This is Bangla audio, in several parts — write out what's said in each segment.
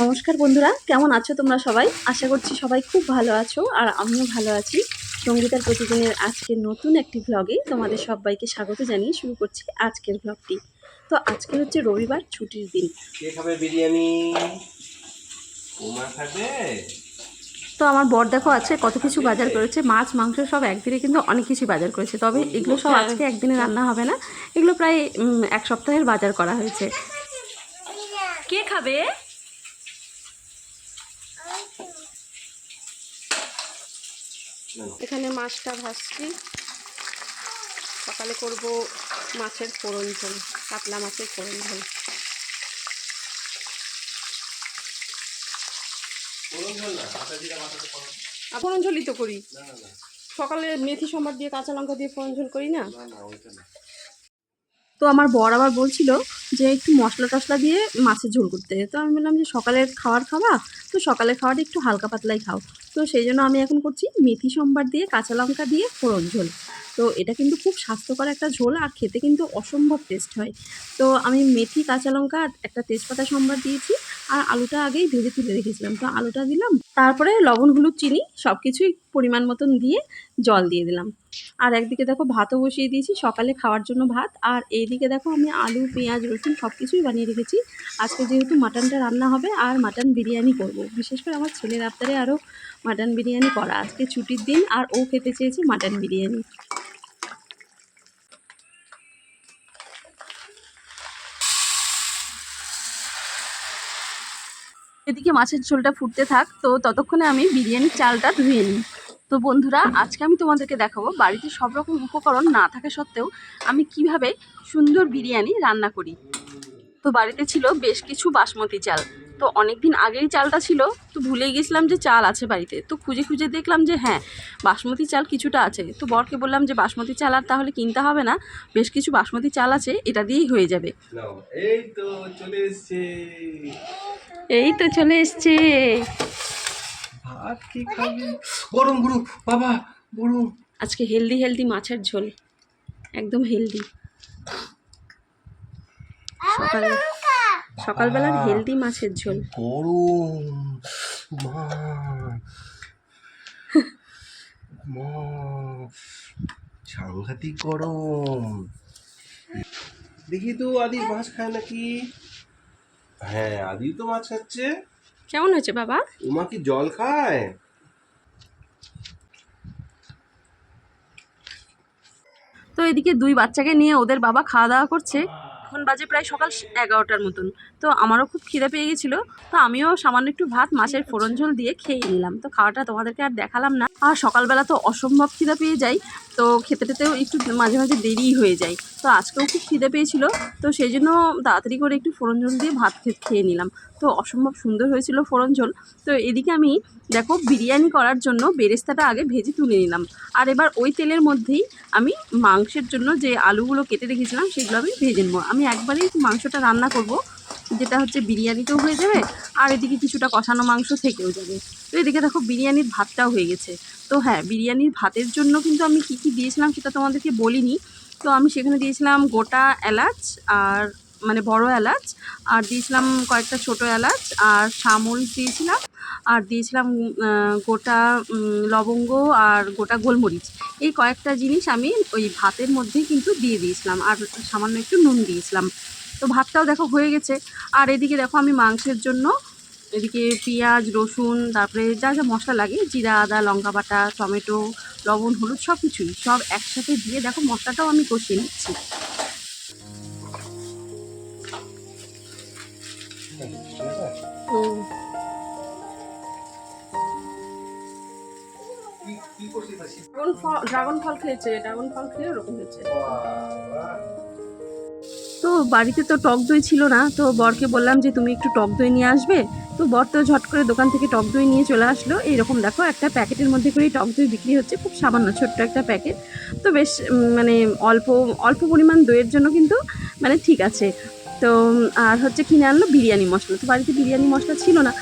নমস্কার বন্ধুরা, কেমন আছো তোমরা সবাই? আশা করছি সবাই খুব ভালো আছো আর আমিও ভালো আছি। সঙ্গীতার প্রতিদিনের আজকের নতুন একটি ভ্লগে তোমাদের সবাইকে স্বাগত জানিয়ে শুরু করছি আজকের ভ্লগটি। তো আজকে হচ্ছে রবিবার, ছুটির দিন। কে খাবে বিরিয়ানি? ওমা খাবে। তো আমার বর দেখো আছে কত কিছু বাজার করেছে, মাছ মাংস সব একদিনে, কিন্তু অনেক কিছু বাজার করেছে। তবে এগুলো সব আজকে একদিনে রান্না হবে না, এগুলো প্রায় এক সপ্তাহের বাজার করা হয়েছে। কে খাবে? এখানে মাছটা ভাজছি, সকালে করব মাছের ফোড়ন ঝোল, কাতলা মাছের ফোড়ন ঝোল। ফোড়ন ঝোলই তো করি, সকালে মেথি সম্বার দিয়ে কাঁচা লঙ্কা দিয়ে ফোড়ন ঝোল করি না। তো আমার বর আবার বলছিল যে একটু মশলা টশলা দিয়ে মাছের ঝোল করতে। তো আমি বললাম যে সকালের খাবার খাওয়া, তো সকালের খাওয়াটা একটু হালকা পাতলাই খাও। তো সেই জন্য আমি এখন করছি মেথি সম্বার দিয়ে কাঁচা লঙ্কা দিয়ে ফোড়ন ঝোল। তো এটা কিন্তু খুব স্বাস্থ্যকর একটা ঝোল আর খেতে কিন্তু অসম্ভব টেস্ট হয়। তো আমি মেথি, কাঁচা লঙ্কা আর একটা তেজপাতা সম্বার দিয়েছি, আর আলুটা আগেই ভেজে তুলে রেখেছিলাম। তো আলুটা দিলাম, তারপরে লবণ, হলুদ, চিনি সব কিছুই পরিমাণ মতন দিয়ে জল দিয়ে দিলাম। আর একদিকে দেখো ভাতও বসিয়ে দিয়েছি, সকালে খাওয়ার জন্য ভাত। আর এইদিকে দেখো আমি আলু, পেঁয়াজ, রসুন সব কিছুই বানিয়ে রেখেছি। আজকে যেহেতু মাটনটা রান্না হবে আর মাটন বিরিয়ানি করব। বিশেষ করে আমার ছেলের আবদারে আরও মাটন বিরিয়ানি করা। আজকে ছুটির দিন আর ও খেতে চেয়েছে মাটন বিরিয়ানি। এদিকে মাছের ঝোলটা ফুটতে থাক, তো ততক্ষণে আমি বিরিয়ানির চালটা ধুয়ে নিই। তো বন্ধুরা, আজকে আমি তোমাদেরকে দেখাবো বাড়িতে সব রকম উপকরণ না থাকা সত্ত্বেও আমি কিভাবে সুন্দর বিরিয়ানি রান্না করি। তো বাড়িতে ছিল বেশ কিছু বাসমতি চাল। তো অনেক দিন আগেই চালটা ছিল, তো ভুলে গেছিলাম যে চাল আছে বাড়িতে। তো খুঁজে খুঁজে দেখলাম যে হ্যাঁ, বাসমতি চাল কিছুটা আছে। তো বরকে বললাম যে বাসমতি চাল আর তাহলে কিনতে হবে না, বেশ কিছু বাসমতি চাল আছে, এটা দিয়েই হয়ে যাবে। এই তো চলে এসছে। এই তো চলে এসছে। ভাত কি খাবি? গরম গরম বাবা, গরম। আজকে হেলদি হেলদি মাছের ঝোল, একদম হেলদি। সকালে সকালবেলার হেলদি মাছের ঝোল। গরম মা, মা, সাংঘাতিক গরম। দেখি তো আদি মাছ খায় নাকি? হ্যাঁ, আদি তো মাছ খাচ্ছে। কেমন হয়েছে বাবা? উমা কি জল খায়? তো এদিকে দুই বাচ্চাকে নিয়ে ওদের বাবা খাওয়া দাওয়া করছে। এখন বাজে প্রায় সকাল 11টার মতন। তো আমারও খুব খিদে পেয়ে গেছিলো, তো আমিও সামান্য একটু ভাত মাছের ফোড়ন ঝোল দিয়ে খেয়ে নিলাম। তো খাওয়াটা তোমাদেরকে আর দেখালাম না। আর সকালবেলা তো অসম্ভব খিদে পেয়ে যায়, তো খেতে টেতেও একটু মাঝে মাঝে দেরিই হয়ে যায়। তো আজকেও খুব খিদে পেয়েছিল, তো সেই জন্য তাড়াতাড়ি করে একটু ফোড়ন ঝোল দিয়ে ভাত খেয়ে নিলাম। তো অসম্ভব সুন্দর হয়েছিল ফোড়ন ঝোল। তো এদিকে আমি দেখো বিরিয়ানি করার জন্য বেরেস্তাটা আগে ভেজে তুলে নিলাম। আর এবার ওই তেলের মধ্যেই আমি মাংসের জন্য যে আলুগুলো কেটে রেখেছিলাম সেগুলো আমি ভেজে নেবো। আমি একবারেই মাংসটা রান্না করব, যেটা হচ্ছে বিরিয়ানিতেও হয়ে যাবে আর এদিকে কিছুটা কষানো মাংস থেকেও যাবে। তো এদিকে দেখো বিরিয়ানির ভাতটাও হয়ে গেছে। তো হ্যাঁ, বিরিয়ানির ভাতের জন্য কিন্তু আমি কী কী দিয়েছিলাম সেটা তোমাদেরকে বলিনি। তো আমি সেখানে দিয়েছিলাম গোটা এলাচ, আর মানে বড় এলাচ, আর দিয়েছিলাম কয়েকটা ছোট এলাচ, আর শামরিচ দিয়েছিলাম, আর দিয়েছিলাম গোটা লবঙ্গ আর গোটা গোলমরিচ। এই কয়েকটা জিনিস আমি ওই ভাতের মধ্যেই কিন্তু দিয়ে দিয়েছিলাম, আর সামান্য একটু নুন দিয়েছিলাম। তো ভাতটাও দেখো হয়ে গেছে। আর এদিকে দেখো আমি মাংসের জন্য এদিকে পেঁয়াজ, রসুন, তারপরে যা যা মশলা লাগে, জিরা, আদা, লঙ্কা বাটা, টমেটো, লবণ, হলুদ সব কিছুই সব একসাথে দিয়ে দেখো মশলাটাও আমি কষিয়ে নিচ্ছি। ড্রাগন ফল খেয়েছে, ড্রাগন ফল খেয়ে ওরকম হয়েছে। তো বাড়িতে তো টক দই ছিল না, তো বরকে বললাম যে তুমি একটু টক দই নিয়ে আসবে। তো বর তো ঝট করে দোকান থেকে টক দই নিয়ে চলে আসলো। এইরকম দেখো একটা প্যাকেটের মধ্যে করেই টক দই বিক্রি হচ্ছে, খুব সামান্য ছোট্ট একটা প্যাকেট। তো বেশ মানে অল্প অল্প পরিমাণ দইয়ের জন্য কিন্তু মানে ঠিক আছে। তো আর হচ্ছে কিনে আনলো বিরিয়ানি মশলা। তো বাড়িতে বিরিয়ানি মশলা ছিল না।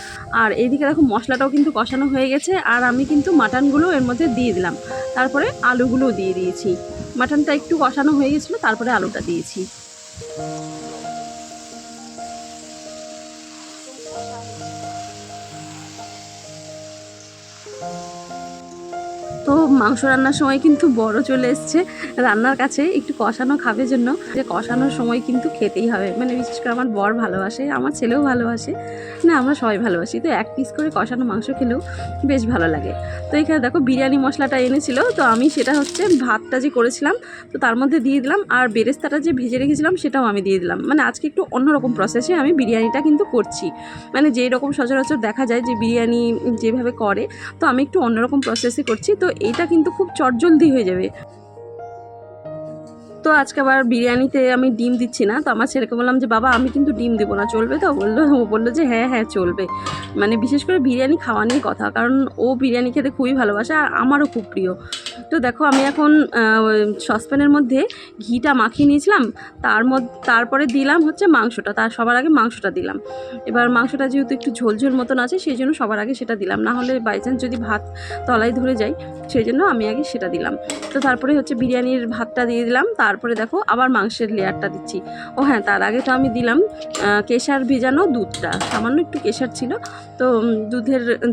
আর এইদিকে দেখো মশলাটাও কিন্তু কষানো হয়ে গেছে, আর আমি কিন্তু মাটনগুলো এর মধ্যে দিয়ে দিলাম, তারপরে আলুগুলোও দিয়ে দিয়েছি। মাটনটা একটু কষানো হয়ে গেছিলো, তারপরে আলুটা দিয়েছি। মাংস রান্নার সময় কিন্তু বড় চলে এসছে রান্নার কাছে একটু কষানো খাবে জন্য, যে কষানোর সময় কিন্তু খেতেই হবে, মানে বিশেষ করে আমার বর ভালোবাসে, আমার ছেলেও ভালোবাসে, না আমরা সবাই ভালোবাসি, তো এক পিস করে কষানো মাংস খেলেও বেশ ভালো লাগে। তো এখানে দেখো বিরিয়ানি মশলাটা এনেছিল, তো আমি সেটা হচ্ছে ভাতটা যে করেছিলাম তো তার মধ্যে দিয়ে দিলাম, আর বেরেস্তাটা যে ভেজে রেখেছিলাম সেটাও আমি দিয়ে দিলাম। মানে আজকে একটু অন্যরকম প্রসেসে আমি বিরিয়ানিটা কিন্তু করছি, মানে যেই রকম সচরাচর দেখা যায় যে বিরিয়ানি যেভাবে করে, তো আমি একটু অন্যরকম প্রসেসে করছি, তো এইটা কিন্তু খুব চটজলদি হয়ে যাবে। তো আজকে আবার বিরিয়ানিতে আমি ডিম দিচ্ছি না, তো আমার ছেলেকে বললাম যে বাবা আমি কিন্তু ডিম দেবো না, চলবে? তো ও বললো যে হ্যাঁ হ্যাঁ চলবে। মানে বিশেষ করে বিরিয়ানি খাওয়া নিয়ে কথা, কারণ ও বিরিয়ানি খেতে খুবই ভালোবাসে আর আমারও খুব প্রিয়। তো দেখো আমি এখন সসপ্যানের মধ্যে ঘিটা মাখিয়ে নিয়েছিলাম, তারপরে দিলাম হচ্ছে মাংসটা, সবার আগে মাংসটা দিলাম। এবার মাংসটা যেহেতু একটু ঝোলঝোল মতন আছে সেই জন্য সবার আগে সেটা দিলাম, না হলে বাই চান্স যদি ভাত তলায় ধরে যায় সেই জন্য আমি আগে সেটা দিলাম। তো তারপরে হচ্ছে বিরিয়ানির ভাতটা দিয়ে দিলাম, তারপরে দেখো আবার মাংসের লেয়ারটা দিচ্ছি। ও হ্যাঁ, তার আগে তো আমি দিলাম কেশর ভেজানো দুধটা, সামান্য একটু কেশর ছিল তো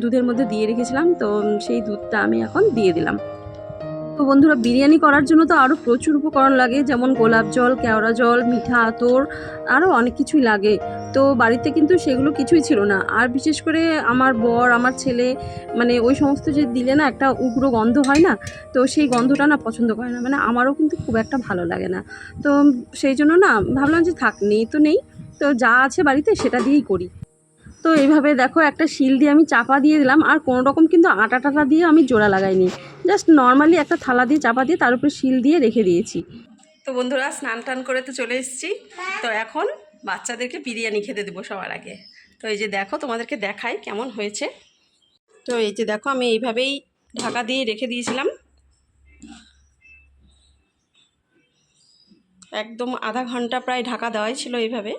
দুধের মধ্যে দিয়ে রেখেছিলাম, তো সেই দুধটা আমি এখন দিয়ে দিলাম। তো বন্ধুরা বিরিয়ানি করার জন্য তো আরও প্রচুর উপকরণ লাগে, যেমন গোলাপ জল, কেওড়া জল, মিঠা আতর, আরও অনেক কিছুই লাগে। তো বাড়িতে কিন্তু সেগুলো কিছুই ছিল না, আর বিশেষ করে আমার বর আমার ছেলে মানে ওই সমস্ত যে দিলে না একটা উগ্র গন্ধ হয় না, তো সেই গন্ধটা না পছন্দ করে না, মানে আমারও কিন্তু খুব একটা ভালো লাগে না। তো সেই জন্য না ভাবলাম যে থাক, নেই তো নেই, তো যা আছে বাড়িতে সেটা দিয়েই করি। তো এইভাবে দেখো একটা শিল দিয়ে আমি চাপা দিয়ে দিলাম, আর কোনো রকম কিন্তু আটা টাটা দিয়ে আমি জোড়া লাগাইনি, জাস্ট নর্মালি একটা থালা দিয়ে চাপা দিয়ে তার উপরে শিল দিয়ে রেখে দিয়েছি। তো বন্ধুরা স্নান টান করে তো চলে এসেছি, তো এখন বাচ্চাদেরকে বিরিয়ানি খেতে দেবো সবার আগে। তো এই যে দেখো তোমাদেরকে দেখাই কেমন হয়েছে। তো এই যে দেখো আমি এইভাবেই ঢাকা দিয়ে রেখে দিয়েছিলাম, একদম আধা ঘন্টা প্রায় ঢাকা দেওয়াই ছিল এইভাবে।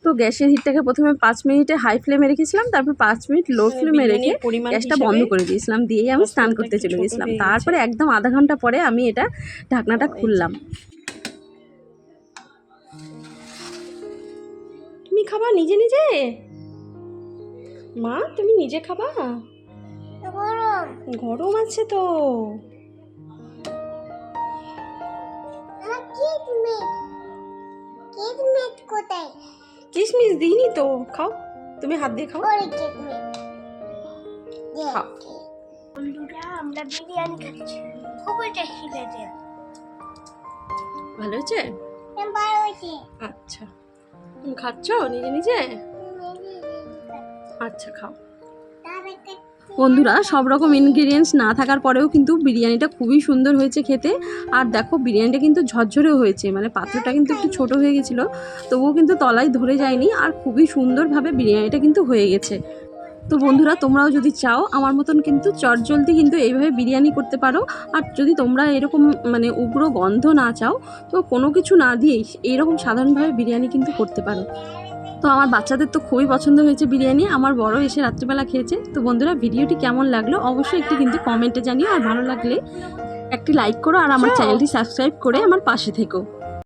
তো গ্যাসের হিটটাকে প্রথমে 5 মিনিটে হাই ফ্লেমে রেখেছিলাম, তারপর 5 মিনিট লো ফ্লেমে রেখে গ্যাসটা বন্ধ করে দিয়েছিলাম, দিয়েই আমি স্নান করতে চলে গেছিলাম। তারপরে একদম আধা ঘন্টা পরে আমি এটা ঢাকনাটা খুললাম। তুমি খাবা নিজে নিজে? মা তুমি নিজে খাবা? গরম আছে তো। কিশমিশ দিইনি তো, খাও তুমি হাত দিয়ে খাও। বন্ধুরা আমরা বিরিয়ানি খাচ্ছি, খুবই টেস্টি হয়েছে। ভালো হয়েছে? ভালো হয়েছে। আচ্ছা তুমি খাচ্ছ নিজে নিজে? আচ্ছা খাও। বন্ধুরা সব রকম ইনগ্রিডিয়েন্টস না থাকার পরেও কিন্তু বিরিয়ানিটা খুবই সুন্দর হয়েছে খেতে। আর দেখো বিরিয়ানিটা কিন্তু ঝরঝরেও হয়েছে, মানে পাত্রটা কিন্তু একটু ছোট হয়ে গেছিলো, তবুও কিন্তু তলায় ধরে যায়নি, আর খুবই সুন্দরভাবে বিরিয়ানিটা কিন্তু হয়ে গেছে। তো বন্ধুরা তোমরাও যদি চাও আমার মতন কিন্তু চটজলদি কিন্তু এইভাবে বিরিয়ানি করতে পারো। আর যদি তোমরা এরকম মানে উগ্র গন্ধ না চাও, তো কোনো কিছু না দিয়েই এইরকম সাধারণভাবে বিরিয়ানি কিন্তু করতে পারো। তো আমার বাচ্চাদের তো খুবই পছন্দ হয়েছে বিরিয়ানি, আমার বড় এসে রাত্রিবেলা খেয়েছে। তো বন্ধুরা ভিডিওটি কেমন লাগলো অবশ্যই একটি কিন্তু কমেন্টে জানিও, আর ভালো লাগলে একটি লাইক করো, আর আমার চ্যানেলটি সাবস্ক্রাইব করে আমার পাশে থেকো।